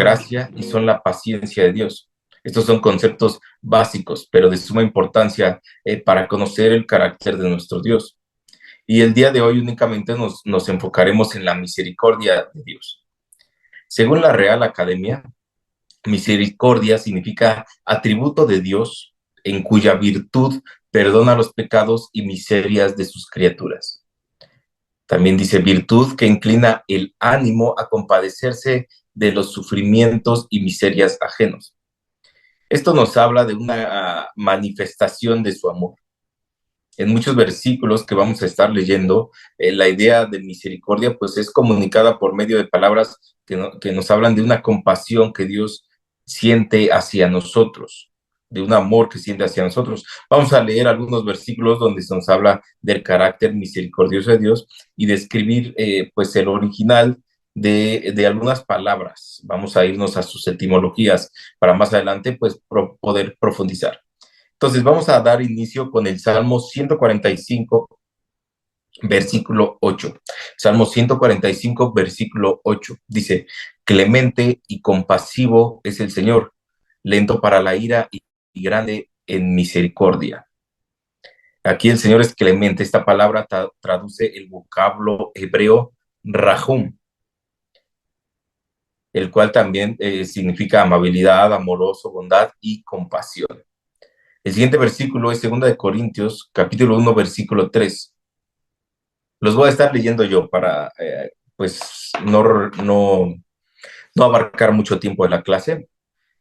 gracia y son la paciencia de Dios. Estos son conceptos básicos, pero de suma importancia para conocer el carácter de nuestro Dios. Y el día de hoy únicamente nos enfocaremos en la misericordia de Dios. Según la Real Academia, misericordia significa atributo de Dios en cuya virtud perdona los pecados y miserias de sus criaturas. También dice virtud que inclina el ánimo a compadecerse de los sufrimientos y miserias ajenos. Esto nos habla de una manifestación de su amor. En muchos versículos que vamos a estar leyendo, la idea de misericordia pues es comunicada por medio de palabras que nos hablan de una compasión que Dios siente hacia nosotros, de un amor que siente hacia nosotros. Vamos a leer algunos versículos donde se nos habla del carácter misericordioso de Dios y describir pues el original de algunas palabras. Vamos a irnos a sus etimologías para más adelante pues poder profundizar. Entonces vamos a dar inicio con el Salmo 145, versículo 8. Salmo 145, versículo 8. Dice, clemente y compasivo es el Señor, lento para la ira y grande en misericordia. Aquí el Señor es clemente. Esta palabra traduce el vocablo hebreo rahum, el cual también significa amabilidad, amoroso, bondad y compasión. El siguiente versículo es 2 de Corintios, capítulo 1, versículo 3. Los voy a estar leyendo yo para, pues, no abarcar mucho tiempo de la clase.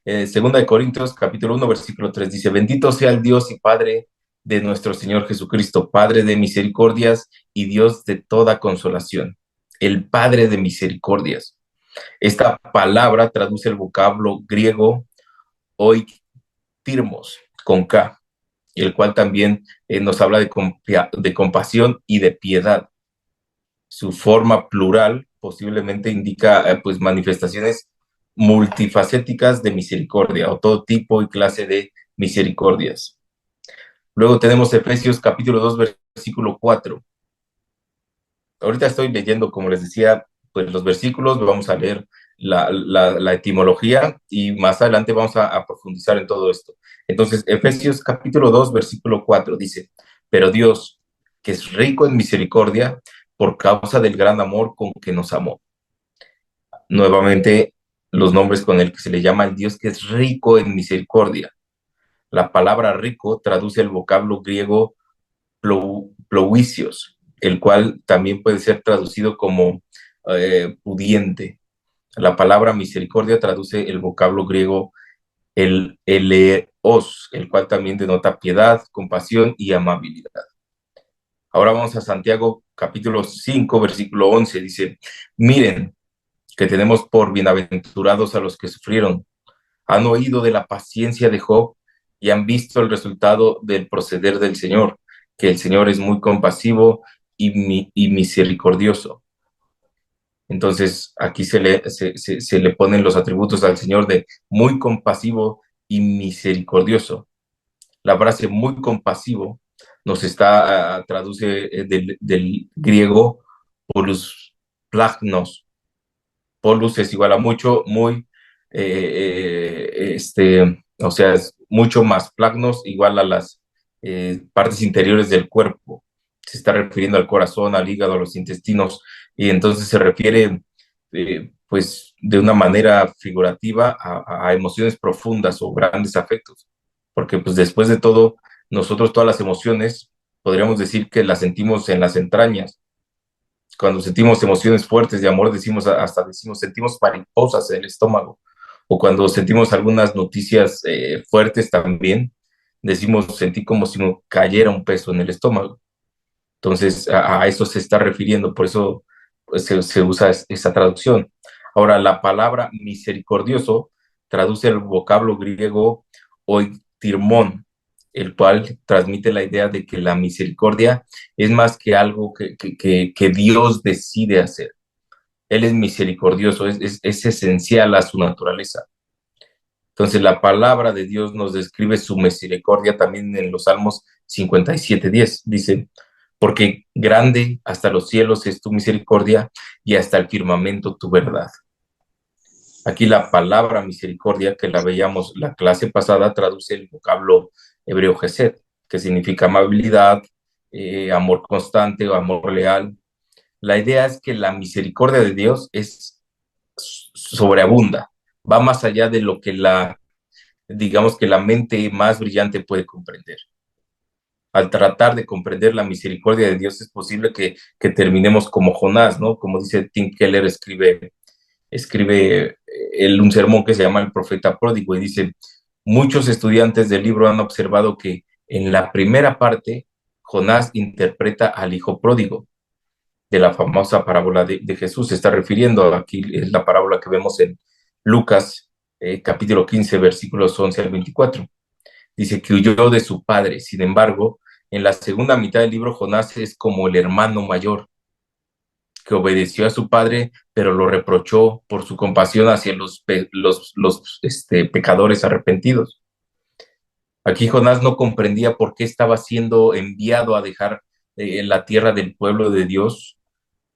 2 de Corintios, capítulo 1, versículo 3 dice, bendito sea el Dios y Padre de nuestro Señor Jesucristo, Padre de misericordias y Dios de toda consolación. El Padre de misericordias. Esta palabra traduce el vocablo griego oiktirmos, con K, el cual también nos habla de compasión y de piedad. Su forma plural posiblemente indica pues manifestaciones multifacéticas de misericordia o todo tipo y clase de misericordias. Luego tenemos Efesios capítulo 2, versículo 4. Ahorita estoy leyendo, como les decía, pues los versículos, vamos a leer la etimología y más adelante vamos a profundizar en todo esto. Entonces, Efesios capítulo 2, versículo 4 dice, pero Dios, que es rico en misericordia, por causa del gran amor con que nos amó. Nuevamente, los nombres con el que se le llama al Dios que es rico en misericordia. La palabra rico traduce el vocablo griego plouisios, el cual también puede ser traducido como pudiente. La palabra misericordia traduce el vocablo griego el eleos, el cual también denota piedad, compasión y amabilidad. Ahora vamos a Santiago capítulo 5, versículo 11, dice, miren que tenemos por bienaventurados a los que sufrieron, han oído de la paciencia de Job y han visto el resultado del proceder del Señor, que el Señor es muy compasivo y misericordioso. Entonces, aquí se le ponen los atributos al Señor de muy compasivo y misericordioso. La frase muy compasivo nos traduce del griego polus plagnos. Polus es igual a mucho, muy, o sea, es mucho más plagnos igual a las partes interiores del cuerpo. Se está refiriendo al corazón, al hígado, a los intestinos, y entonces se refiere, pues, de una manera figurativa a emociones profundas o grandes afectos, porque, pues, después de todo, nosotros todas las emociones, podríamos decir que las sentimos en las entrañas. Cuando sentimos emociones fuertes de amor, hasta decimos, sentimos mariposas en el estómago. O cuando sentimos algunas noticias fuertes también, decimos, sentí como si me cayera un peso en el estómago. Entonces, a eso se está refiriendo, por eso pues, se usa esa traducción. Ahora, la palabra misericordioso traduce el vocablo griego oiktirmón, el cual transmite la idea de que la misericordia es más que algo que Dios decide hacer. Él es misericordioso, es esencial a su naturaleza. Entonces, la palabra de Dios nos describe su misericordia también en los Salmos 57:10. Dice, porque grande hasta los cielos es tu misericordia y hasta el firmamento tu verdad. Aquí la palabra misericordia, que la veíamos la clase pasada, traduce el vocablo hebreo gesed, que significa amabilidad, amor constante o amor leal. La idea es que la misericordia de Dios es sobreabunda, va más allá de lo que digamos que la mente más brillante puede comprender. Al tratar de comprender la misericordia de Dios es posible que terminemos como Jonás, ¿no? Como dice Tim Keller, escribe un sermón que se llama El Profeta Pródigo y dice, muchos estudiantes del libro han observado que en la primera parte Jonás interpreta al hijo pródigo de la famosa parábola de Jesús. Se está refiriendo aquí, es la parábola que vemos en Lucas capítulo 15, versículos 11 al 24. Dice que huyó de su padre. Sin embargo, en la segunda mitad del libro, Jonás es como el hermano mayor que obedeció a su padre, pero lo reprochó por su compasión hacia los pecadores arrepentidos. Aquí Jonás no comprendía por qué estaba siendo enviado a dejar la tierra del pueblo de Dios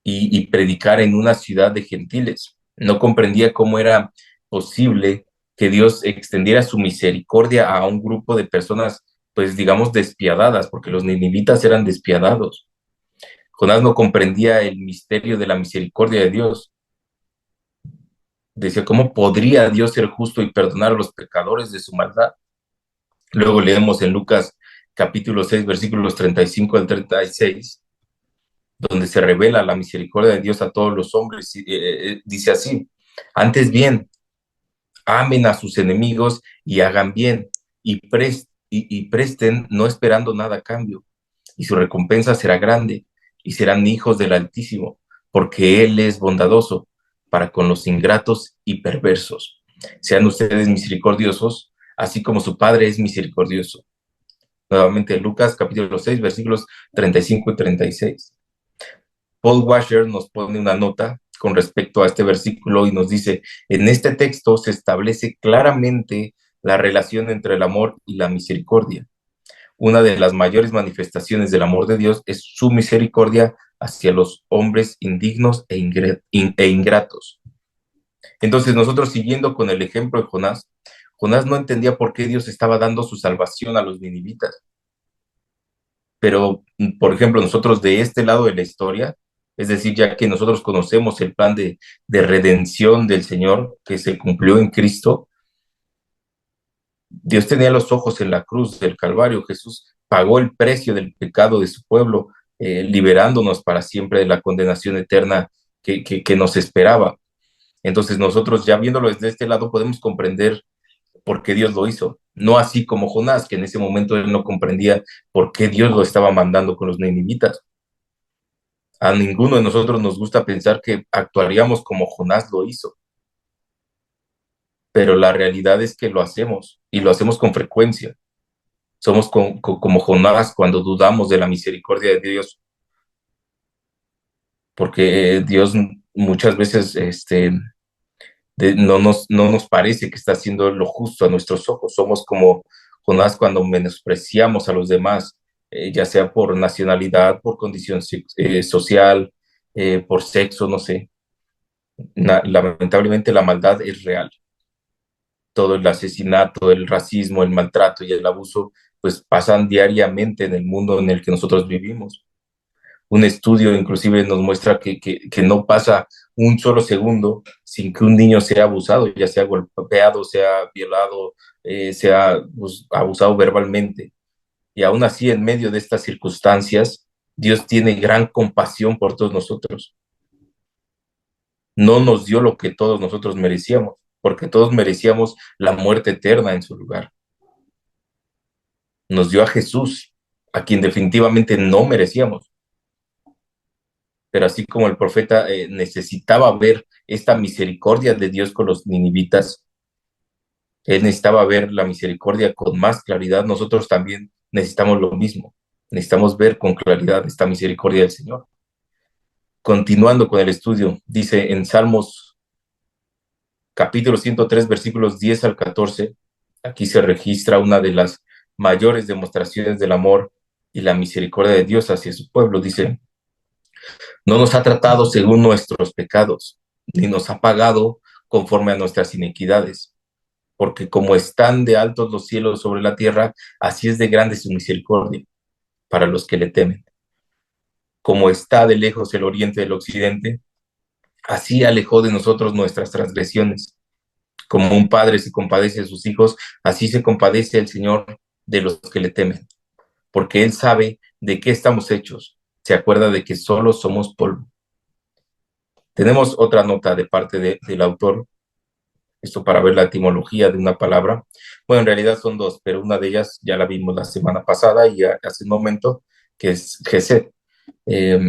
y predicar en una ciudad de gentiles. No comprendía cómo era posible que Dios extendiera su misericordia a un grupo de personas, pues digamos, despiadadas, porque los ninivitas eran despiadados. Jonás no comprendía el misterio de la misericordia de Dios. Decía, ¿cómo podría Dios ser justo y perdonar a los pecadores de su maldad? Luego leemos en Lucas capítulo 6, versículos 35 al 36, donde se revela la misericordia de Dios a todos los hombres. Dice así, antes bien, amen a sus enemigos y hagan bien, y presten no esperando nada a cambio, y su recompensa será grande, y serán hijos del Altísimo, porque Él es bondadoso para con los ingratos y perversos. Sean ustedes misericordiosos, así como su Padre es misericordioso. Nuevamente, Lucas capítulo 6, versículos 35 y 36. Paul Washer nos pone una nota con respecto a este versículo y nos dice, en este texto se establece claramente la relación entre el amor y la misericordia. Una de las mayores manifestaciones del amor de Dios es su misericordia hacia los hombres indignos e ingratos. Entonces nosotros siguiendo con el ejemplo de Jonás, Jonás no entendía por qué Dios estaba dando su salvación a los ninivitas. Pero, por ejemplo, nosotros de este lado de la historia, es decir, ya que nosotros conocemos el plan de redención del Señor que se cumplió en Cristo, Dios tenía los ojos en la cruz del Calvario. Jesús pagó el precio del pecado de su pueblo, liberándonos para siempre de la condenación eterna que nos esperaba. Entonces nosotros ya viéndolo desde este lado podemos comprender por qué Dios lo hizo. No así como Jonás, que en ese momento él no comprendía por qué Dios lo estaba mandando con los ninivitas. A ninguno de nosotros nos gusta pensar que actuaríamos como Jonás lo hizo, pero la realidad es que lo hacemos y lo hacemos con frecuencia. Somos como Jonás cuando dudamos de la misericordia de Dios, porque Dios muchas veces no nos parece que está haciendo lo justo a nuestros ojos. Somos como Jonás cuando menospreciamos a los demás, ya sea por nacionalidad, por condición social, por sexo, no sé. Lamentablemente la maldad es real. Todo el asesinato, el racismo, el maltrato y el abuso, pues pasan diariamente en el mundo en el que nosotros vivimos. Un estudio inclusive nos muestra que no pasa un solo segundo sin que un niño sea abusado, ya sea golpeado, sea violado, sea pues, abusado verbalmente. Y aún así, en medio de estas circunstancias, Dios tiene gran compasión por todos nosotros. No nos dio lo que todos nosotros merecíamos, porque todos merecíamos la muerte eterna en su lugar. Nos dio a Jesús, a quien definitivamente no merecíamos. Pero así como el profeta necesitaba ver esta misericordia de Dios con los ninivitas, él necesitaba ver la misericordia con más claridad, nosotros también necesitamos lo mismo. Necesitamos ver con claridad esta misericordia del Señor. Continuando con el estudio, dice en Salmos capítulo 103, versículos 10 al 14, aquí se registra una de las mayores demostraciones del amor y la misericordia de Dios hacia su pueblo. Dice, no nos ha tratado según nuestros pecados, ni nos ha pagado conforme a nuestras iniquidades. Porque como están de altos los cielos sobre la tierra, así es de grande su misericordia para los que le temen. Como está de lejos el oriente del occidente, así alejó de nosotros nuestras transgresiones. Como un padre se compadece de sus hijos, así se compadece el Señor de los que le temen, porque Él sabe de qué estamos hechos, se acuerda de que solo somos polvo. Tenemos otra nota de parte del autor, esto para ver la etimología de una palabra. Bueno, en realidad son dos, pero una de ellas ya la vimos la semana pasada y hace un momento, que es gesed. Eh,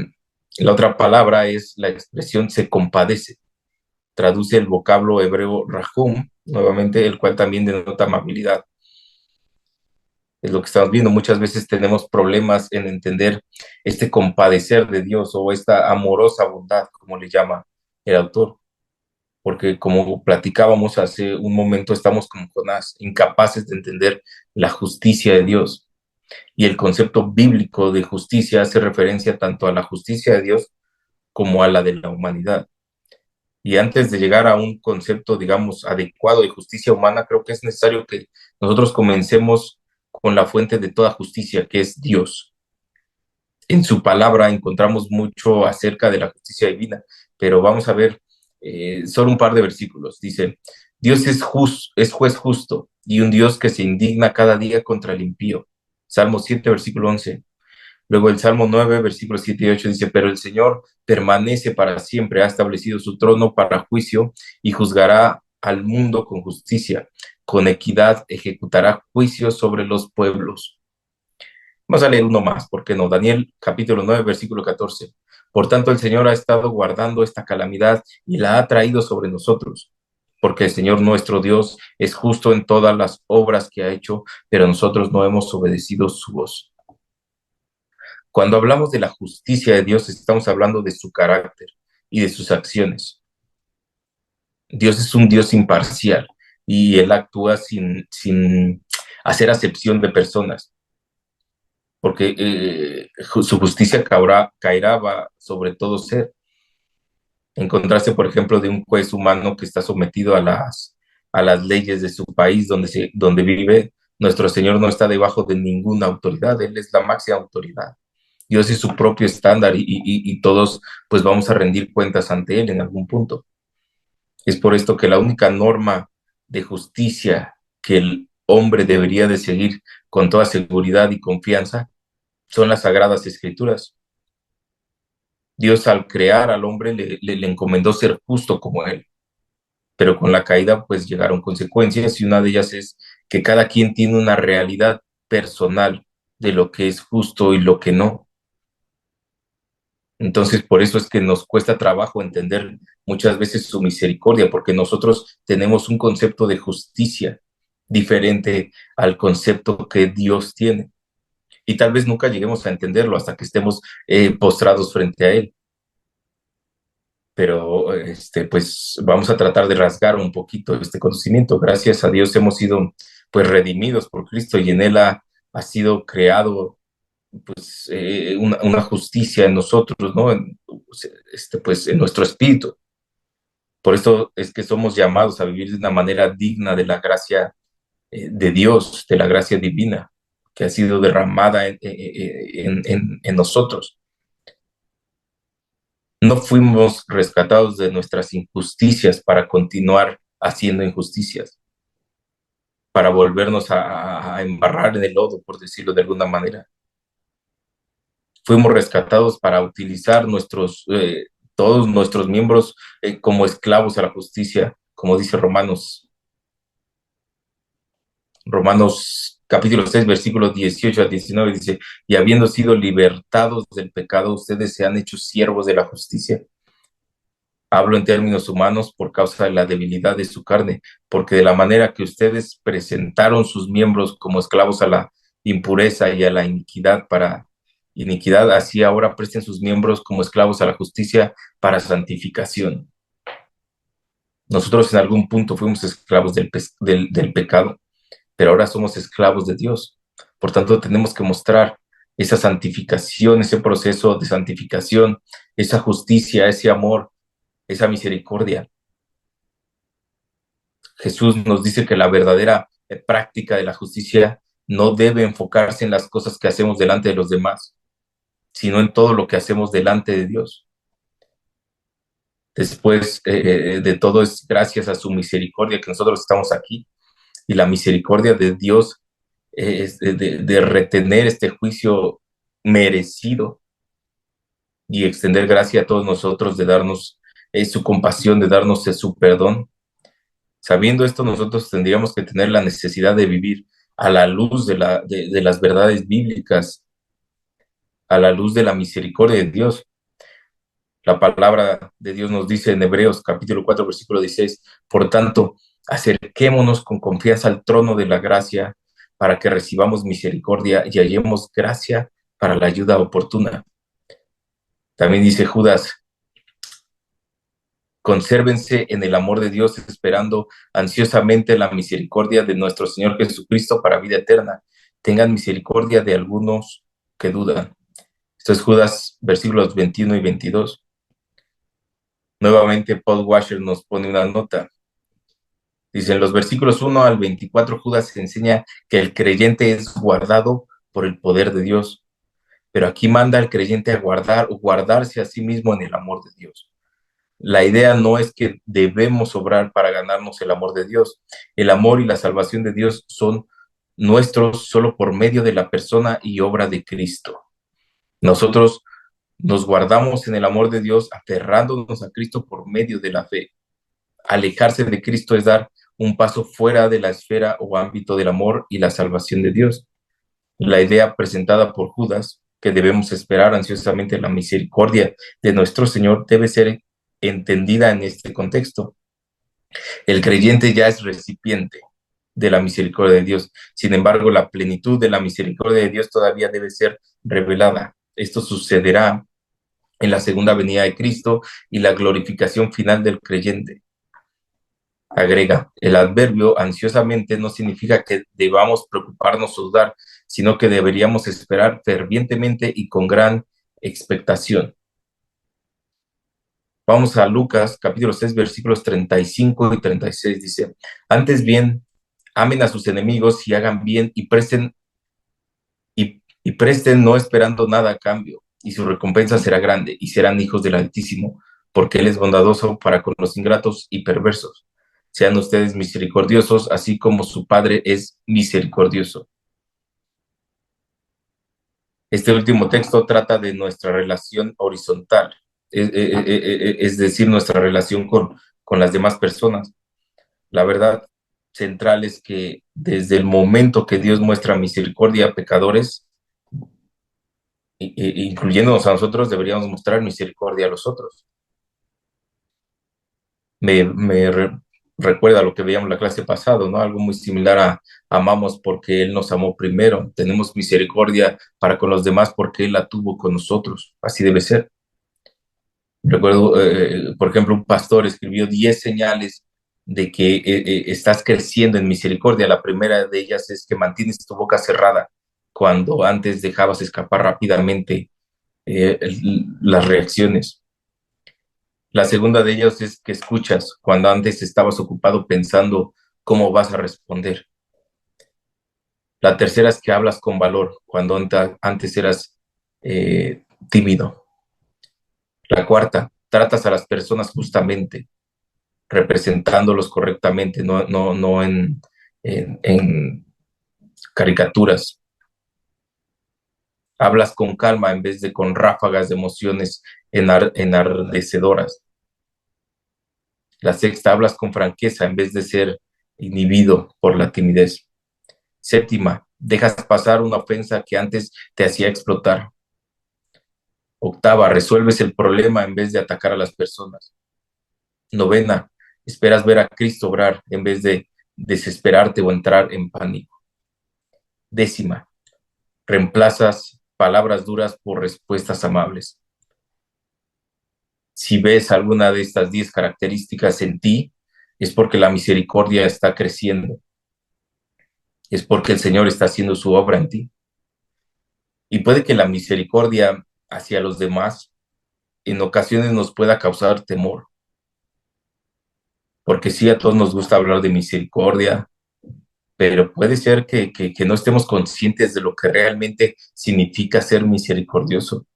la otra palabra es la expresión se compadece. Traduce el vocablo hebreo rahum, nuevamente, el cual también denota amabilidad. Es lo que estamos viendo. Muchas veces tenemos problemas en entender este compadecer de Dios o esta amorosa bondad, como le llama el autor. Porque como platicábamos hace un momento, estamos como Jonás, incapaces de entender la justicia de Dios. Y el concepto bíblico de justicia hace referencia tanto a la justicia de Dios como a la de la humanidad. Y antes de llegar a un concepto, digamos, adecuado de justicia humana, creo que es necesario que nosotros comencemos con la fuente de toda justicia, que es Dios. En su palabra encontramos mucho acerca de la justicia divina, pero vamos a ver solo un par de versículos. Dice, Dios es juez justo y un Dios que se indigna cada día contra el impío. Salmo 7, versículo 11. Luego el Salmo 9, versículos 7 y 8 dice, pero el Señor permanece para siempre, ha establecido su trono para juicio y juzgará al mundo con justicia. Con equidad ejecutará juicios sobre los pueblos. Vamos a leer uno más, ¿por qué no? Daniel capítulo 9, versículo 14. Por tanto, el Señor ha estado guardando esta calamidad y la ha traído sobre nosotros, porque el Señor nuestro Dios es justo en todas las obras que ha hecho, pero nosotros no hemos obedecido su voz. Cuando hablamos de la justicia de Dios, estamos hablando de su carácter y de sus acciones. Dios es un Dios imparcial y Él actúa sin hacer acepción de personas, porque su justicia caerá sobre todo ser. Encontrarse, por ejemplo, de un juez humano que está sometido a las leyes de su país donde vive, nuestro Señor no está debajo de ninguna autoridad, Él es la máxima autoridad. Dios es su propio estándar y todos pues vamos a rendir cuentas ante Él en algún punto. Es por esto que la única norma de justicia que el hombre debería de seguir con toda seguridad y confianza son las sagradas escrituras. Dios al crear al hombre le encomendó ser justo como Él, pero con la caída pues llegaron consecuencias y una de ellas es que cada quien tiene una realidad personal de lo que es justo y lo que no. Entonces, por eso es que nos cuesta trabajo entender muchas veces su misericordia, porque nosotros tenemos un concepto de justicia diferente al concepto que Dios tiene. Y tal vez nunca lleguemos a entenderlo hasta que estemos postrados frente a Él. Pero, pues, vamos a tratar de rasgar un poquito este conocimiento. Gracias a Dios hemos sido, pues, redimidos por Cristo y en Él ha sido creado pues una justicia en nosotros, ¿no? Pues en nuestro espíritu. Por eso es que somos llamados a vivir de una manera digna de la gracia de Dios, de la gracia divina que ha sido derramada en nosotros. No fuimos rescatados de nuestras injusticias para continuar haciendo injusticias, para volvernos a embarrar en el lodo, por decirlo de alguna manera. Fuimos rescatados para utilizar todos nuestros miembros como esclavos a la justicia, como dice Romanos capítulo 6, versículos 18 a 19, dice, y habiendo sido libertados del pecado, ustedes se han hecho siervos de la justicia. Hablo en términos humanos por causa de la debilidad de su carne, porque de la manera que ustedes presentaron sus miembros como esclavos a la impureza y a la iniquidad, así ahora presten sus miembros como esclavos a la justicia para santificación. Nosotros en algún punto fuimos esclavos del pecado, pero ahora somos esclavos de Dios. Por tanto, tenemos que mostrar esa santificación, ese proceso de santificación, esa justicia, ese amor, esa misericordia. Jesús nos dice que la verdadera práctica de la justicia no debe enfocarse en las cosas que hacemos delante de los demás, sino en todo lo que hacemos delante de Dios. Después de todo es gracias a su misericordia que nosotros estamos aquí, y la misericordia de Dios es de retener este juicio merecido y extender gracia a todos nosotros, de darnos su compasión, de darnos su perdón. Sabiendo esto, nosotros tendríamos que tener la necesidad de vivir a la luz de las verdades bíblicas, a la luz de la misericordia de Dios. La palabra de Dios nos dice en Hebreos capítulo 4, versículo 16, por tanto, acerquémonos con confianza al trono de la gracia para que recibamos misericordia y hallemos gracia para la ayuda oportuna. También dice Judas, consérvense en el amor de Dios, esperando ansiosamente la misericordia de nuestro Señor Jesucristo para vida eterna. Tengan misericordia de algunos que dudan. Esto es Judas, versículos 21 y 22. Nuevamente, Paul Washer nos pone una nota. Dice, en los versículos 1 al 24, Judas enseña que el creyente es guardado por el poder de Dios, pero aquí manda al creyente a guardar o guardarse a sí mismo en el amor de Dios. La idea no es que debemos obrar para ganarnos el amor de Dios. El amor y la salvación de Dios son nuestros solo por medio de la persona y obra de Cristo. Nosotros nos guardamos en el amor de Dios aferrándonos a Cristo por medio de la fe. Alejarse de Cristo es dar un paso fuera de la esfera o ámbito del amor y la salvación de Dios. La idea presentada por Judas, que debemos esperar ansiosamente la misericordia de nuestro Señor, debe ser entendida en este contexto. El creyente ya es recipiente de la misericordia de Dios. Sin embargo, la plenitud de la misericordia de Dios todavía debe ser revelada. Esto sucederá en la segunda venida de Cristo y la glorificación final del creyente. Agrega, el adverbio ansiosamente no significa que debamos preocuparnos o dudar, sino que deberíamos esperar fervientemente y con gran expectación. Vamos a Lucas, capítulo 6, versículos 35 y 36. Dice, antes bien, amen a sus enemigos y hagan bien y presten no esperando nada a cambio, y su recompensa será grande, y serán hijos del Altísimo, porque Él es bondadoso para con los ingratos y perversos. Sean ustedes misericordiosos, así como su Padre es misericordioso. Este último texto trata de nuestra relación horizontal, es decir, nuestra relación con las demás personas. La verdad central es que desde el momento que Dios muestra misericordia a pecadores, incluyéndonos a nosotros, deberíamos mostrar misericordia a los otros. Me recuerda lo que veíamos la clase pasada, ¿no? Algo muy similar a amamos porque Él nos amó primero, tenemos misericordia para con los demás porque Él la tuvo con nosotros, así debe ser. Recuerdo, por ejemplo, un pastor escribió 10 señales de que estás creciendo en misericordia. La primera de ellas es que mantienes tu boca cerrada cuando antes dejabas escapar rápidamente las reacciones. La segunda de ellas es que escuchas cuando antes estabas ocupado pensando cómo vas a responder. La tercera es que hablas con valor cuando antes eras tímido. La cuarta, tratas a las personas justamente, representándolos correctamente, no en caricaturas. Hablas con calma en vez de con ráfagas de emociones enardecedoras. La sexta, hablas con franqueza en vez de ser inhibido por la timidez. Séptima, dejas pasar una ofensa que antes te hacía explotar. Octava, resuelves el problema en vez de atacar a las personas. Novena, esperas ver a Cristo obrar en vez de desesperarte o entrar en pánico. Décima, reemplazas palabras duras por respuestas amables. Si ves alguna de estas 10 características en ti, es porque la misericordia está creciendo, es porque el Señor está haciendo su obra en ti. Y puede que la misericordia hacia los demás en ocasiones nos pueda causar temor, porque sí, a todos nos gusta hablar de misericordia, pero puede ser que no estemos conscientes de lo que realmente significa ser misericordioso,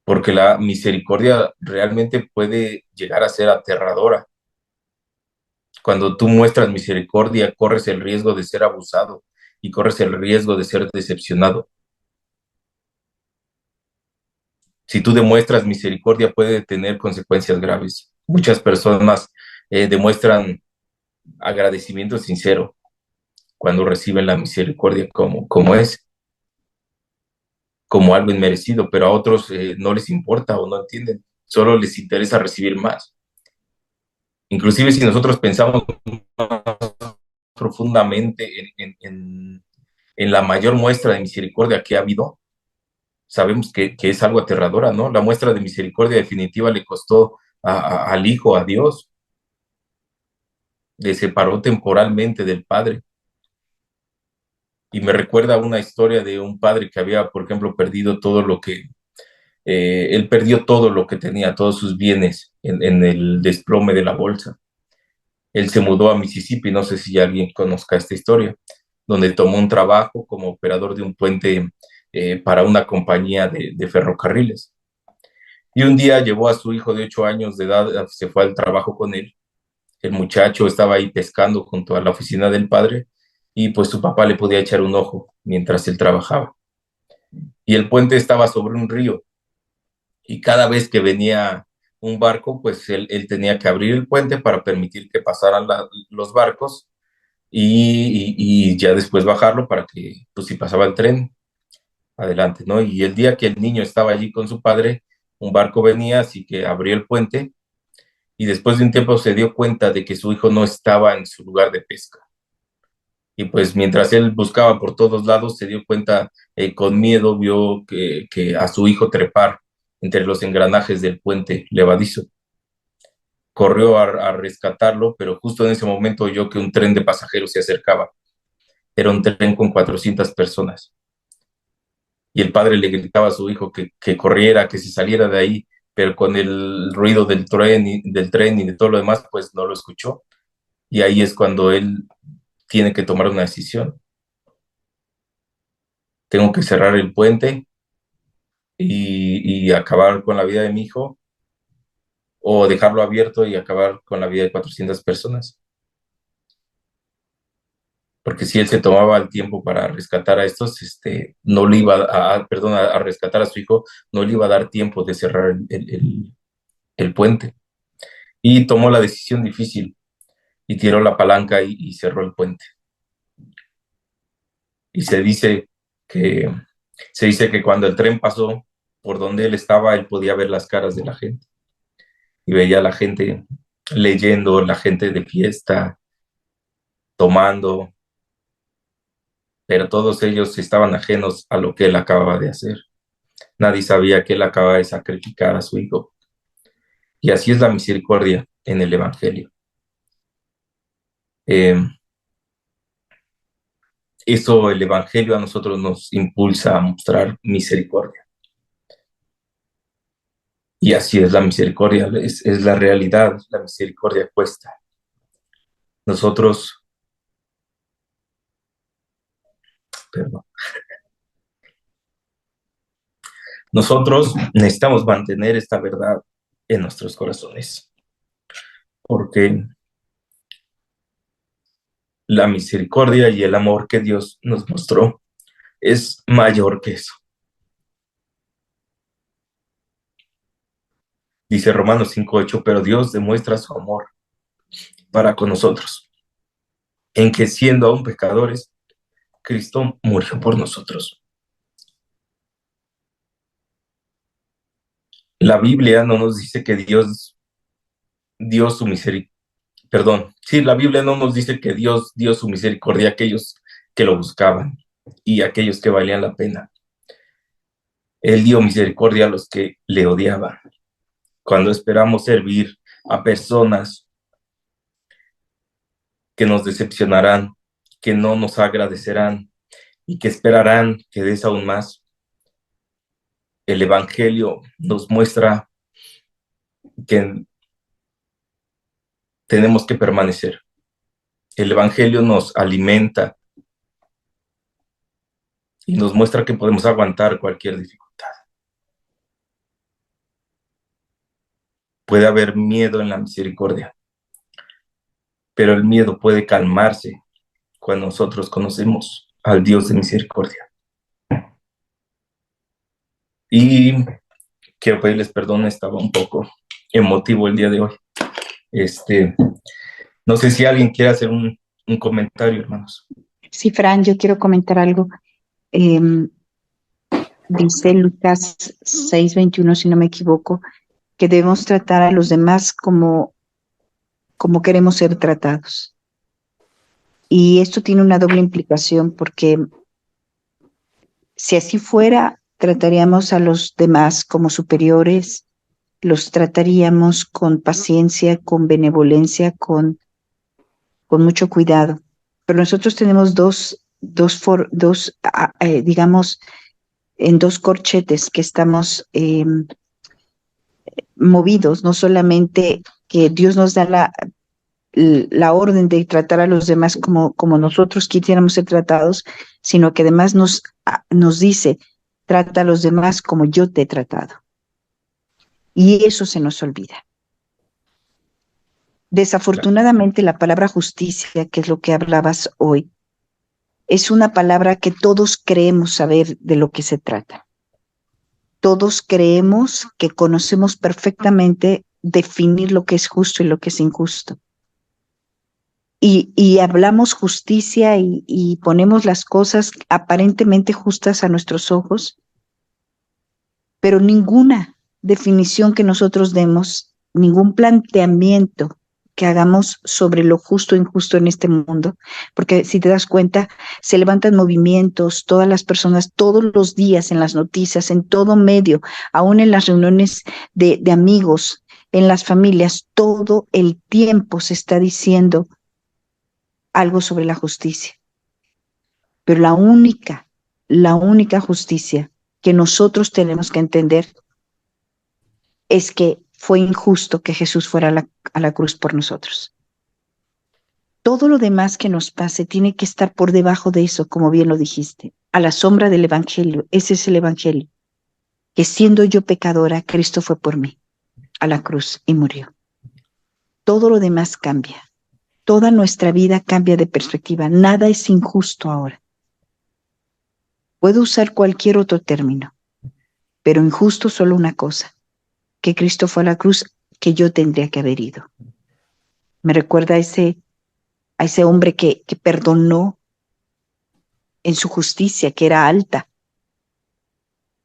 porque la misericordia realmente puede llegar a ser aterradora. Cuando tú muestras misericordia, corres el riesgo de ser abusado y corres el riesgo de ser decepcionado. Si tú demuestras misericordia, puede tener consecuencias graves. Muchas personas demuestran agradecimiento sincero cuando reciben la misericordia como es, como algo inmerecido, pero a otros no les importa o no entienden, solo les interesa recibir más. Inclusive si nosotros pensamos más profundamente en la mayor muestra de misericordia que ha habido, sabemos que es algo aterradora, ¿no? La muestra de misericordia definitiva le costó al Hijo, a Dios, le separó temporalmente del Padre. Y me recuerda una historia de un padre que había, por ejemplo, perdido todo lo que, él perdió todo lo que tenía, todos sus bienes en el desplome de la bolsa. Él se mudó a Mississippi, no sé si alguien conozca esta historia, donde tomó un trabajo como operador de un puente para una compañía de ferrocarriles. Y un día llevó a su hijo de 8 años de edad, se fue al trabajo con él. El muchacho estaba ahí pescando junto a la oficina del padre y pues su papá le podía echar un ojo mientras él trabajaba. Y el puente estaba sobre un río y cada vez que venía un barco, pues él tenía que abrir el puente para permitir que pasaran los barcos y ya después bajarlo para que, pues si pasaba el tren, adelante, ¿no? Y el día que el niño estaba allí con su padre, un barco venía, así que abrió el puente y después de un tiempo se dio cuenta de que su hijo no estaba en su lugar de pesca. Y pues mientras él buscaba por todos lados, se dio cuenta, con miedo, vio que a su hijo trepar entre los engranajes del puente levadizo. Corrió a rescatarlo, pero justo en ese momento oyó que un tren de pasajeros se acercaba. Era un tren con 400 personas. Y el padre le gritaba a su hijo que corriera, que se saliera de ahí, pero con el ruido del tren y de todo lo demás, pues no lo escuchó. Y ahí es cuando él tiene que tomar una decisión. Tengo que cerrar el puente y acabar con la vida de mi hijo, o dejarlo abierto y acabar con la vida de 400 personas. Porque si él se tomaba el tiempo para rescatar a estos, no le iba perdón, a rescatar a su hijo, no le iba a dar tiempo de cerrar el puente. Y tomó la decisión difícil y tiró la palanca y cerró el puente. Y que, se dice que cuando el tren pasó por donde él estaba, él podía ver las caras de la gente. Y veía a la gente leyendo, la gente de fiesta, tomando, pero todos ellos estaban ajenos a lo que él acababa de hacer. Nadie sabía que él acababa de sacrificar a su hijo. Y así es la misericordia en el Evangelio. Eh, Eso el Evangelio a nosotros nos impulsa a mostrar misericordia. Y así es la misericordia, es la realidad, la misericordia cuesta. Nosotros, perdón, nosotros necesitamos mantener esta verdad en nuestros corazones, porque la misericordia y el amor que Dios nos mostró es mayor que eso. Dice Romanos 5:8, pero Dios demuestra su amor para con nosotros, en que siendo aún pecadores, Cristo murió por nosotros. La Biblia no nos dice que Dios dio su misericordia, perdón, sí, la Biblia no nos dice que Dios dio su misericordia a aquellos que lo buscaban y a aquellos que valían la pena. Él dio misericordia a los que le odiaban. Cuando esperamos servir a personas que nos decepcionarán, que no nos agradecerán y que esperarán que des aún más, el Evangelio nos muestra que tenemos que permanecer. El Evangelio nos alimenta y nos muestra que podemos aguantar cualquier dificultad. Puede haber miedo en la misericordia, pero el miedo puede calmarse cuando nosotros conocemos al Dios de misericordia. Y quiero pedirles perdón, estaba un poco emotivo el día de hoy. No sé si alguien quiere hacer un comentario, hermanos. Sí, Fran, yo quiero comentar algo. Dice Lucas 6:21, si no me equivoco, que debemos tratar a los demás como queremos ser tratados. Y esto tiene una doble implicación, porque si así fuera, trataríamos a los demás como superiores, los trataríamos con paciencia, con benevolencia, con mucho cuidado. Pero nosotros tenemos digamos, en dos corchetes que estamos movidos, no solamente que Dios nos da la orden de tratar a los demás como nosotros quisiéramos ser tratados, sino que además nos dice, trata a los demás como yo te he tratado. Y eso se nos olvida. Desafortunadamente, la palabra justicia, que es lo que hablabas hoy, es una palabra que todos creemos saber de lo que se trata. Todos creemos que conocemos perfectamente definir lo que es justo y lo que es injusto. Y hablamos justicia y ponemos las cosas aparentemente justas a nuestros ojos, pero ninguna definición que nosotros demos, ningún planteamiento que hagamos sobre lo justo e injusto en este mundo, porque si te das cuenta, se levantan movimientos, todas las personas, todos los días en las noticias, en todo medio, aún en las reuniones de amigos, en las familias, todo el tiempo se está diciendo algo sobre la justicia. Pero la única justicia que nosotros tenemos que entender es que fue injusto que Jesús fuera a la cruz por nosotros. Todo lo demás que nos pase tiene que estar por debajo de eso, como bien lo dijiste, a la sombra del Evangelio. Ese es el Evangelio, que siendo yo pecadora, Cristo fue por mí a la cruz y murió. Todo lo demás cambia. Toda nuestra vida cambia de perspectiva. Nada es injusto ahora. Puedo usar cualquier otro término, pero injusto solo una cosa, que Cristo fue a la cruz, que yo tendría que haber ido. Me recuerda a ese hombre que perdonó en su justicia, que era alta,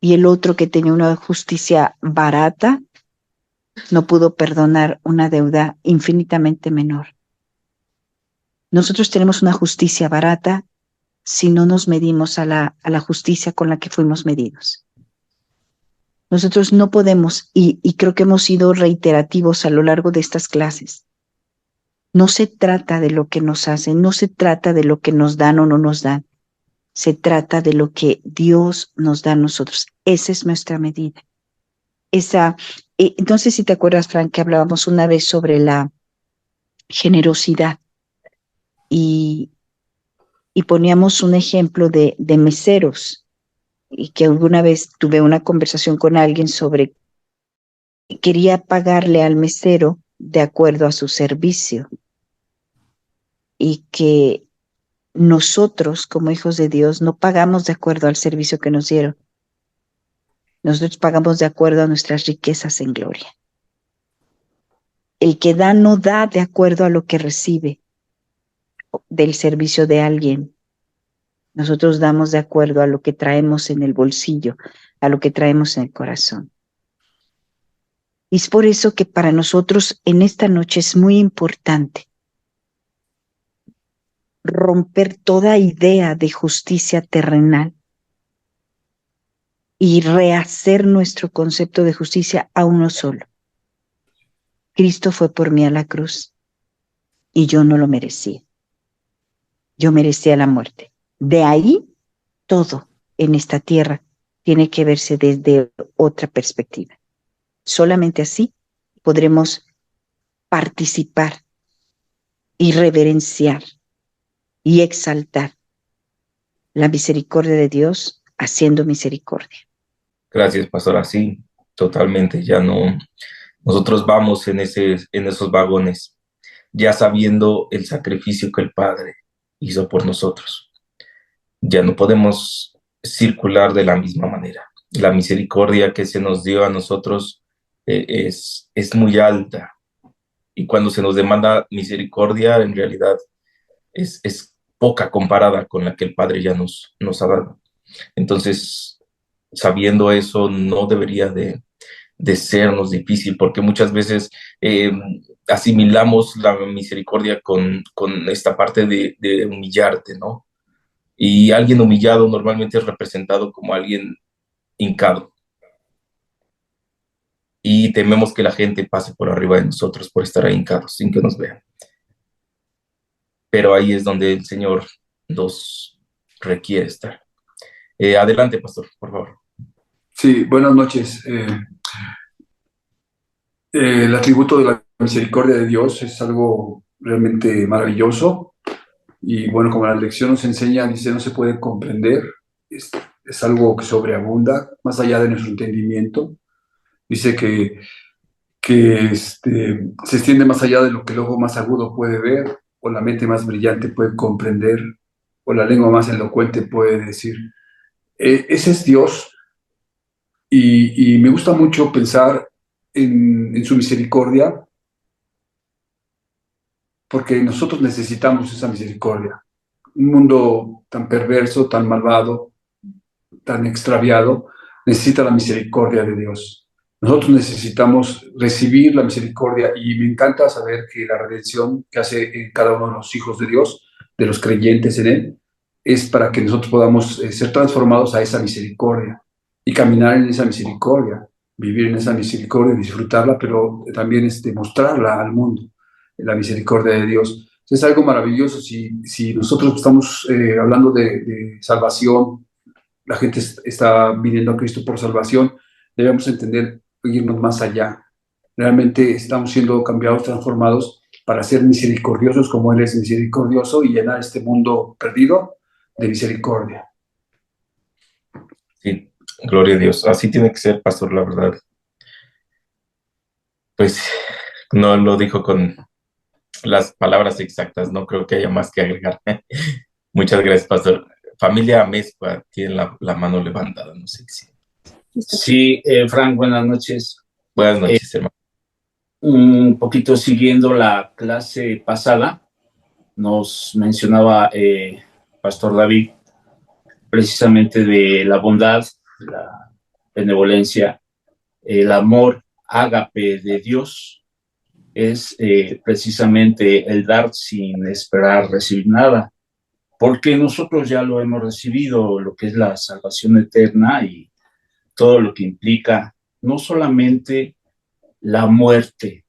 y el otro que tenía una justicia barata, no pudo perdonar una deuda infinitamente menor. Nosotros tenemos una justicia barata si no nos medimos a la justicia con la que fuimos medidos. Nosotros no podemos, y creo que hemos sido reiterativos a lo largo de estas clases. No se trata de lo que nos hacen, no se trata de lo que nos dan o no nos dan. Se trata de lo que Dios nos da a nosotros. Esa es nuestra medida. Entonces, si te acuerdas, Frank, que hablábamos una vez sobre la generosidad y poníamos un ejemplo de meseros, y que alguna vez tuve una conversación con alguien sobre quería pagarle al mesero de acuerdo a su servicio, y que nosotros, como hijos de Dios, no pagamos de acuerdo al servicio que nos dieron. Nosotros pagamos de acuerdo a nuestras riquezas en gloria. El que da no da de acuerdo a lo que recibe del servicio de alguien. Nosotros damos de acuerdo a lo que traemos en el bolsillo, a lo que traemos en el corazón. Y es por eso que para nosotros en esta noche es muy importante romper toda idea de justicia terrenal y rehacer nuestro concepto de justicia a uno solo. Cristo fue por mí a la cruz y yo no lo merecía. Yo merecía la muerte. De ahí todo en esta tierra tiene que verse desde otra perspectiva. Solamente así podremos participar y reverenciar y exaltar la misericordia de Dios haciendo misericordia. Gracias, pastora. Sí, totalmente. Ya no, nosotros vamos en esos vagones, ya sabiendo el sacrificio que el Padre hizo por nosotros. Ya no podemos circular de la misma manera. La misericordia que se nos dio a nosotros es muy alta. Y cuando se nos demanda misericordia, en realidad es poca comparada con la que el Padre ya nos ha dado. Entonces, sabiendo eso, no debería de sernos difícil, porque muchas veces asimilamos la misericordia con esta parte de humillarte, ¿no? Y alguien humillado normalmente es representado como alguien hincado. Y tememos que la gente pase por arriba de nosotros por estar ahí hincados sin que nos vean. Pero ahí es donde el Señor nos requiere estar. Adelante, pastor, por favor. Sí, buenas noches. El atributo de la misericordia de Dios es algo realmente maravilloso y bueno, como la lección nos enseña, dice, no se puede comprender, es algo que sobreabunda, más allá de nuestro entendimiento. Dice que se extiende más allá de lo que el ojo más agudo puede ver, o la mente más brillante puede comprender, o la lengua más elocuente puede decir. Ese es Dios y me gusta mucho pensar en su misericordia, porque nosotros necesitamos esa misericordia. Un mundo tan perverso, tan malvado, tan extraviado, necesita la misericordia de Dios. Nosotros necesitamos recibir la misericordia y me encanta saber que la redención que hace en cada uno de los hijos de Dios, de los creyentes en Él, es para que nosotros podamos ser transformados a esa misericordia y caminar en esa misericordia, vivir en esa misericordia, disfrutarla, pero también mostrarla al mundo, la misericordia de Dios. Es algo maravilloso si nosotros estamos hablando de salvación, la gente está viniendo a Cristo por salvación, debemos entender, irnos más allá. Realmente estamos siendo cambiados, transformados para ser misericordiosos como Él es misericordioso y llenar este mundo perdido de misericordia. Sí, gloria a Dios. Así tiene que ser, pastor, la verdad. Pues no lo dijo con las palabras exactas, no creo que haya más que agregar. Muchas gracias, pastor. Familia Amezcua tiene la mano levantada, no sé si. Sí, Frank, buenas noches. Buenas noches, hermano. Un poquito siguiendo la clase pasada, nos mencionaba Pastor David precisamente de la bondad, la benevolencia, el amor ágape de Dios es precisamente el dar sin esperar recibir nada, porque nosotros ya lo hemos recibido, lo que es la salvación eterna y todo lo que implica no solamente la muerte,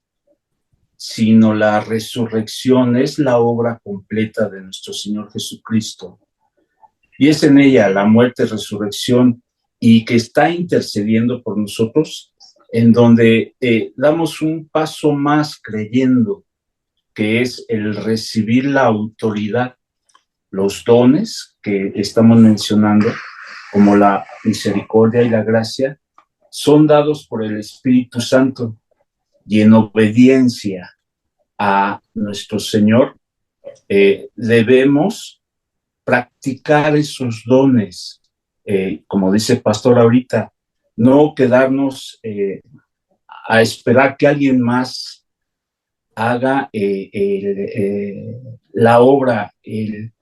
sino la resurrección. Es la obra completa de nuestro Señor Jesucristo. Y es en ella la muerte, resurrección, y que está intercediendo por nosotros, en donde damos un paso más creyendo, que es el recibir la autoridad, los dones que estamos mencionando, como la misericordia y la gracia, son dados por el Espíritu Santo y en obediencia a nuestro Señor debemos practicar esos dones, como dice el pastor ahorita, no quedarnos a esperar que alguien más haga la obra, el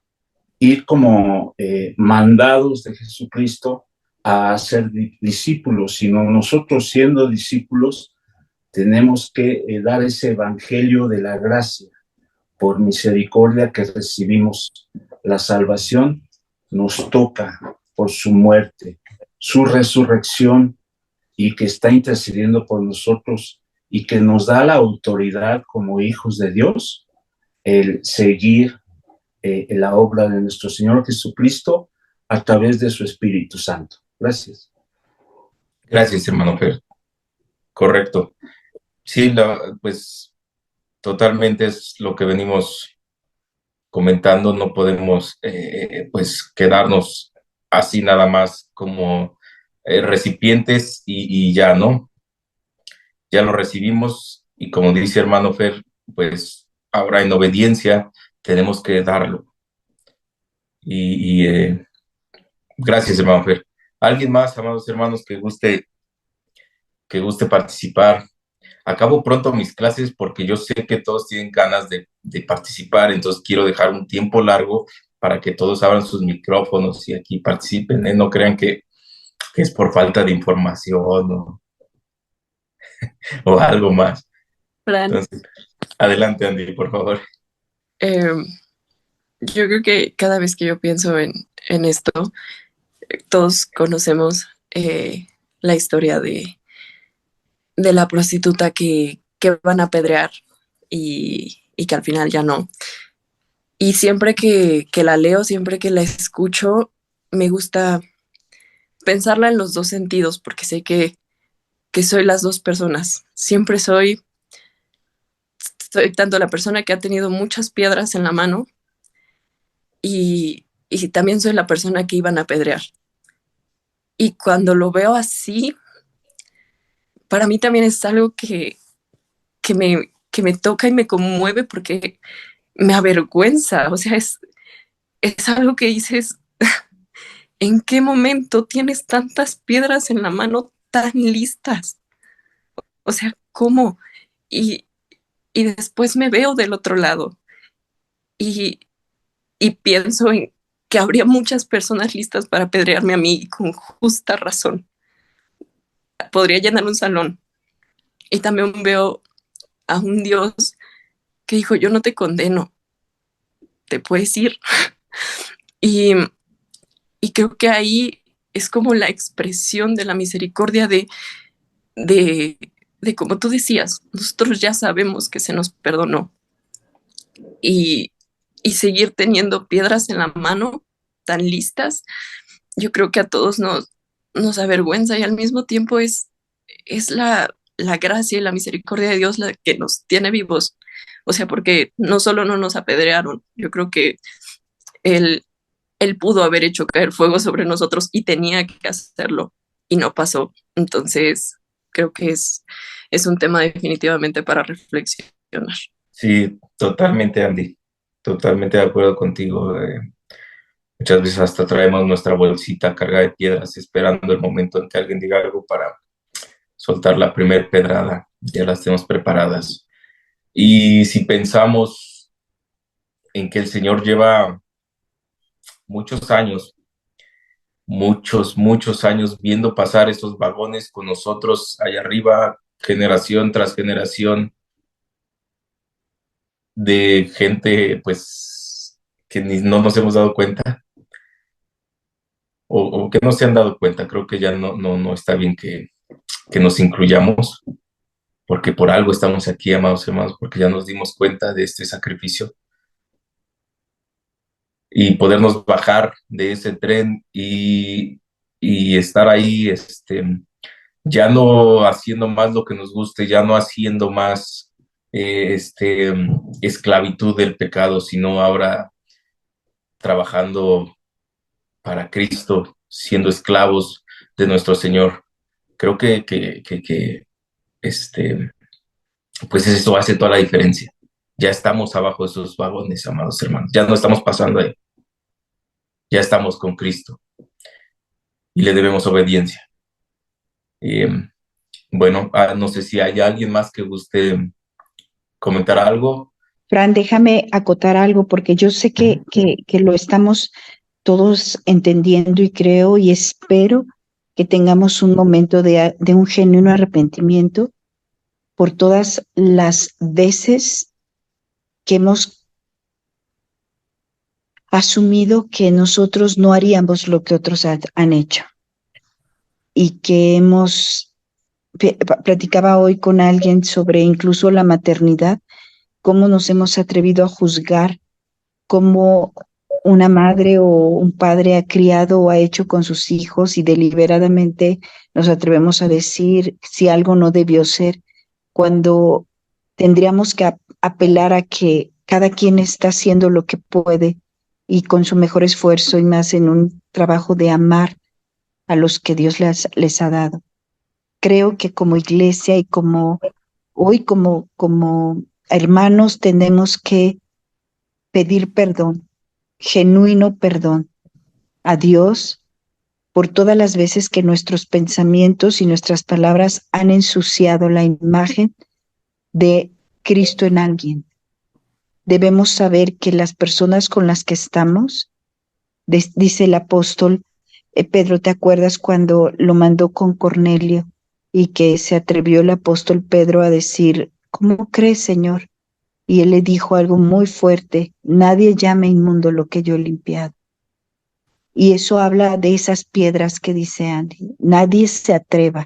ir como mandados de Jesucristo a ser discípulos, sino nosotros siendo discípulos tenemos que dar ese evangelio de la gracia por misericordia que recibimos. La salvación nos toca por su muerte, su resurrección y que está intercediendo por nosotros y que nos da la autoridad como hijos de Dios el seguir la obra de nuestro Señor Jesucristo a través de su Espíritu Santo. Gracias. Gracias, hermano Fer. Correcto. Sí, pues totalmente es lo que venimos comentando, no podemos pues quedarnos así nada más como recipientes y ya, ¿no? Ya lo recibimos y como dice hermano Fer, pues ahora en obediencia tenemos que darlo. Y gracias, hermano Fer. ¿Alguien más, amados hermanos, que guste participar? Acabo pronto mis clases porque yo sé que todos tienen ganas de participar, entonces quiero dejar un tiempo largo para que todos abran sus micrófonos y aquí participen, ¿eh? No crean que es por falta de información o algo más. Fran, Entonces, adelante, Andy, por favor. em, yo creo que cada vez que yo pienso en esto, todos conocemos la historia de la prostituta que van a apedrear y que al final ya no. Y siempre que la leo, siempre que la escucho, me gusta pensarla en los dos sentidos, porque sé que soy las dos personas. Siempre soy tanto la persona que ha tenido muchas piedras en la mano y también soy la persona que iban a apedrear. Y cuando lo veo así, para mí también es algo que me toca y me conmueve porque me avergüenza. O sea, es algo que dices, ¿en qué momento tienes tantas piedras en la mano tan listas? O sea, ¿cómo? Y, y después me veo del otro lado y, y pienso en que habría muchas personas listas para apedrearme a mí y con justa razón. Podría llenar un salón. Y también veo a un Dios que dijo, yo no te condeno, te puedes ir. Y, y creo que ahí es como la expresión de la misericordia de, de como tú decías, nosotros ya sabemos que se nos perdonó y, y seguir teniendo piedras en la mano tan listas, yo creo que a todos nos avergüenza y al mismo tiempo es la gracia y la misericordia de Dios la que nos tiene vivos. O sea, porque no solo no nos apedrearon, yo creo que Él, él pudo haber hecho caer fuego sobre nosotros y tenía que hacerlo y no pasó. Entonces, creo que es un tema definitivamente para reflexionar. Sí, totalmente, Andy. Totalmente de acuerdo contigo. Muchas veces hasta traemos nuestra bolsita cargada de piedras esperando el momento en que alguien diga algo para soltar la primera pedrada. Ya las tenemos preparadas. Y si pensamos en que el Señor lleva muchos años, muchos años viendo pasar esos vagones con nosotros allá arriba, generación tras generación de gente, pues, que ni no nos hemos dado cuenta o que no se han dado cuenta. Creo que ya no está bien que nos incluyamos, porque por algo estamos aquí, amados hermanos, porque ya nos dimos cuenta de este sacrificio y podernos bajar de ese tren y estar ahí, ya no haciendo más lo que nos guste, ya no haciendo más esclavitud del pecado, sino ahora trabajando para Cristo, siendo esclavos de nuestro Señor. Creo que pues eso hace toda la diferencia. Ya estamos abajo de esos vagones, amados hermanos. Ya no estamos pasando ahí. Ya estamos con Cristo y le debemos obediencia. Eh, bueno, no sé si hay alguien más que guste comentar algo. Fran, déjame acotar algo porque yo sé que lo estamos todos entendiendo y creo y espero que tengamos un momento de un genuino arrepentimiento por todas las veces que hemos asumido que nosotros no haríamos lo que otros han hecho y que platicaba hoy con alguien sobre incluso la maternidad, cómo nos hemos atrevido a juzgar cómo una madre o un padre ha criado o ha hecho con sus hijos y deliberadamente nos atrevemos a decir si algo no debió ser, cuando tendríamos que apelar a que cada quien está haciendo lo que puede y con su mejor esfuerzo y más en un trabajo de amar a los que Dios les ha dado. Creo que como iglesia y como hoy como hermanos tenemos que pedir perdón, genuino perdón a Dios por todas las veces que nuestros pensamientos y nuestras palabras han ensuciado la imagen de Cristo en alguien. Debemos saber que las personas con las que estamos, dice el apóstol Pedro, ¿te acuerdas cuando lo mandó con Cornelio y que se atrevió el apóstol Pedro a decir, ¿cómo crees, Señor? Y él le dijo algo muy fuerte, nadie llame inmundo lo que yo he limpiado. Y eso habla de esas piedras que dice Andy, nadie se atreva.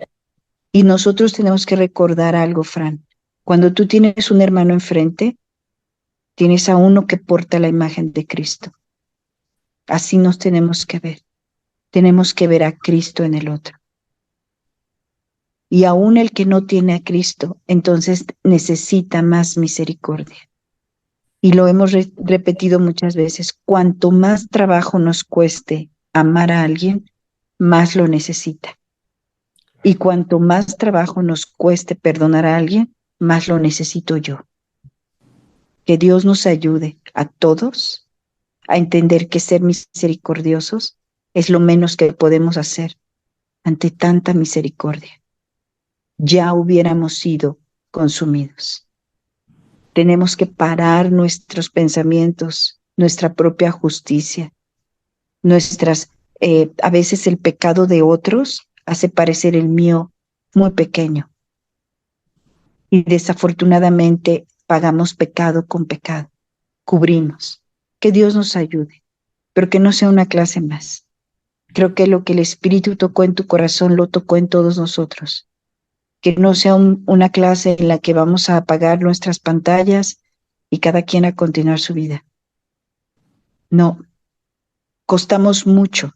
Y nosotros tenemos que recordar algo, Fran. Cuando tú tienes un hermano enfrente, tienes a uno que porta la imagen de Cristo. Así nos tenemos que ver. Tenemos que ver a Cristo en el otro. Y aún el que no tiene a Cristo, entonces necesita más misericordia. Y lo hemos repetido muchas veces, cuanto más trabajo nos cueste amar a alguien, más lo necesita. Y cuanto más trabajo nos cueste perdonar a alguien, más lo necesito yo. Que Dios nos ayude a todos a entender que ser misericordiosos es lo menos que podemos hacer ante tanta misericordia. Ya hubiéramos sido consumidos. Tenemos que parar nuestros pensamientos, nuestra propia justicia, a veces el pecado de otros hace parecer el mío muy pequeño. Y desafortunadamente pagamos pecado con pecado, cubrimos. Que Dios nos ayude, pero que no sea una clase más. Creo que lo que el Espíritu tocó en tu corazón lo tocó en todos nosotros. Que no sea una clase en la que vamos a apagar nuestras pantallas y cada quien a continuar su vida. No, costamos mucho.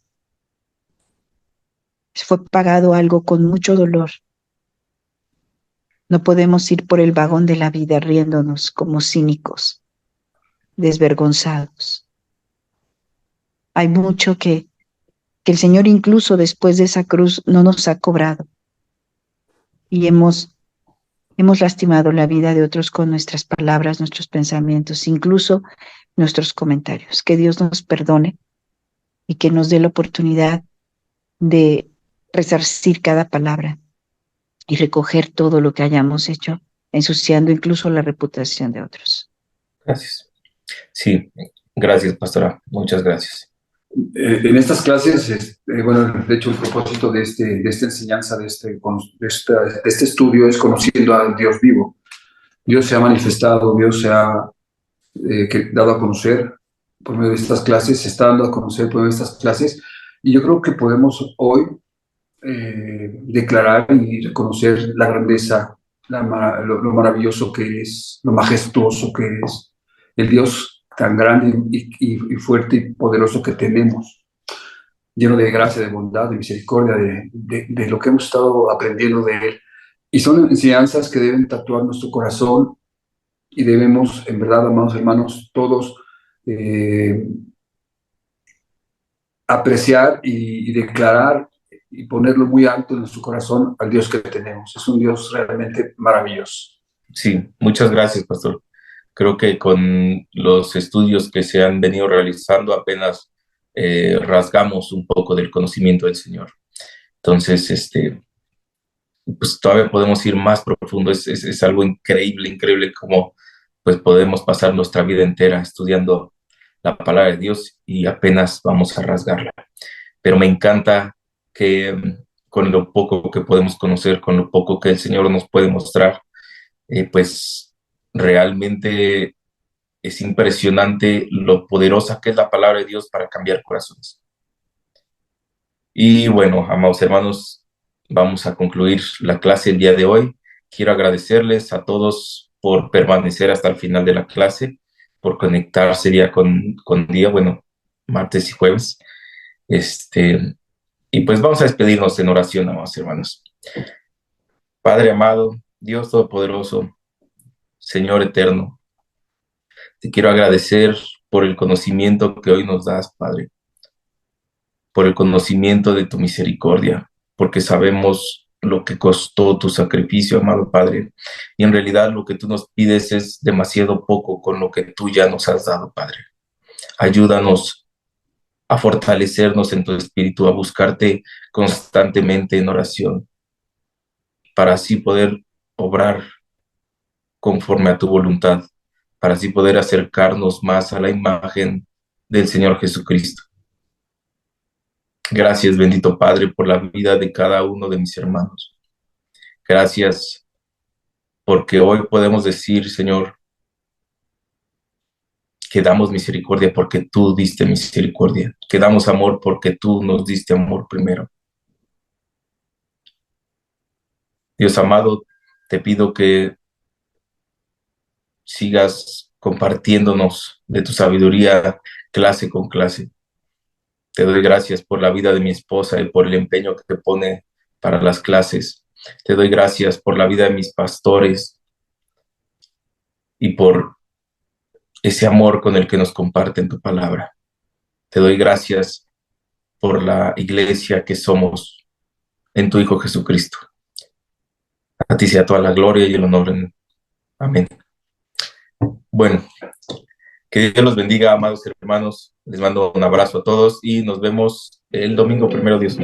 Fue pagado algo con mucho dolor. No podemos ir por el vagón de la vida riéndonos como cínicos, desvergonzados. Hay mucho que el Señor incluso después de esa cruz no nos ha cobrado. Y hemos lastimado la vida de otros con nuestras palabras, nuestros pensamientos, incluso nuestros comentarios. Que Dios nos perdone y que nos dé la oportunidad de resarcir cada palabra y recoger todo lo que hayamos hecho, ensuciando incluso la reputación de otros. Gracias. Sí, gracias, pastora. Muchas gracias. En estas clases, bueno, de hecho el propósito de esta enseñanza, de este estudio es conociendo al Dios vivo. Dios se ha manifestado, Dios se ha dado a conocer por medio de estas clases, se está dando a conocer por medio de estas clases, y yo creo que podemos hoy declarar y reconocer la grandeza, lo maravilloso que es, lo majestuoso que es el Dios tan grande y fuerte y poderoso que tenemos, lleno de gracia, de bondad, de misericordia, de lo que hemos estado aprendiendo de Él. Y son enseñanzas que deben tatuar nuestro corazón y debemos, en verdad, amados hermanos, todos apreciar y declarar y ponerlo muy alto en nuestro corazón al Dios que tenemos. Es un Dios realmente maravilloso. Sí, muchas gracias, pastor. Creo que con los estudios que se han venido realizando apenas rasgamos un poco del conocimiento del Señor. Entonces, pues todavía podemos ir más profundo. Es algo increíble como pues podemos pasar nuestra vida entera estudiando la palabra de Dios y apenas vamos a rasgarla. Pero me encanta que con lo poco que podemos conocer, con lo poco que el Señor nos puede mostrar, pues realmente es impresionante lo poderosa que es la palabra de Dios para cambiar corazones. Y bueno, amados hermanos, vamos a concluir la clase el día de hoy. Quiero agradecerles a todos por permanecer hasta el final de la clase, por conectarse día con día, bueno, martes y jueves. Y pues vamos a despedirnos en oración, amados hermanos. Padre amado, Dios Todopoderoso, Señor eterno, Te quiero agradecer por el conocimiento que hoy nos das, Padre, por el conocimiento de tu misericordia, porque sabemos lo que costó tu sacrificio, amado Padre, y en realidad lo que tú nos pides es demasiado poco con lo que tú ya nos has dado, Padre. Ayúdanos a fortalecernos en tu espíritu, a buscarte constantemente en oración, para así poder obrar conforme a tu voluntad, para así poder acercarnos más a la imagen del Señor Jesucristo. Gracias, bendito Padre, por la vida de cada uno de mis hermanos. Gracias porque hoy podemos decir, Señor, que damos misericordia porque tú diste misericordia, que damos amor porque tú nos diste amor primero. Dios amado, te pido que sigas compartiéndonos de tu sabiduría clase con clase. Te doy gracias por la vida de mi esposa y por el empeño que pone para las clases. Te doy gracias por la vida de mis pastores y por ese amor con el que nos comparten tu palabra. Te doy gracias por la iglesia que somos en tu Hijo Jesucristo. A ti sea toda la gloria y el honor. Amén. Bueno, que Dios los bendiga, amados hermanos. Les mando un abrazo a todos y nos vemos el domingo, primero Dios.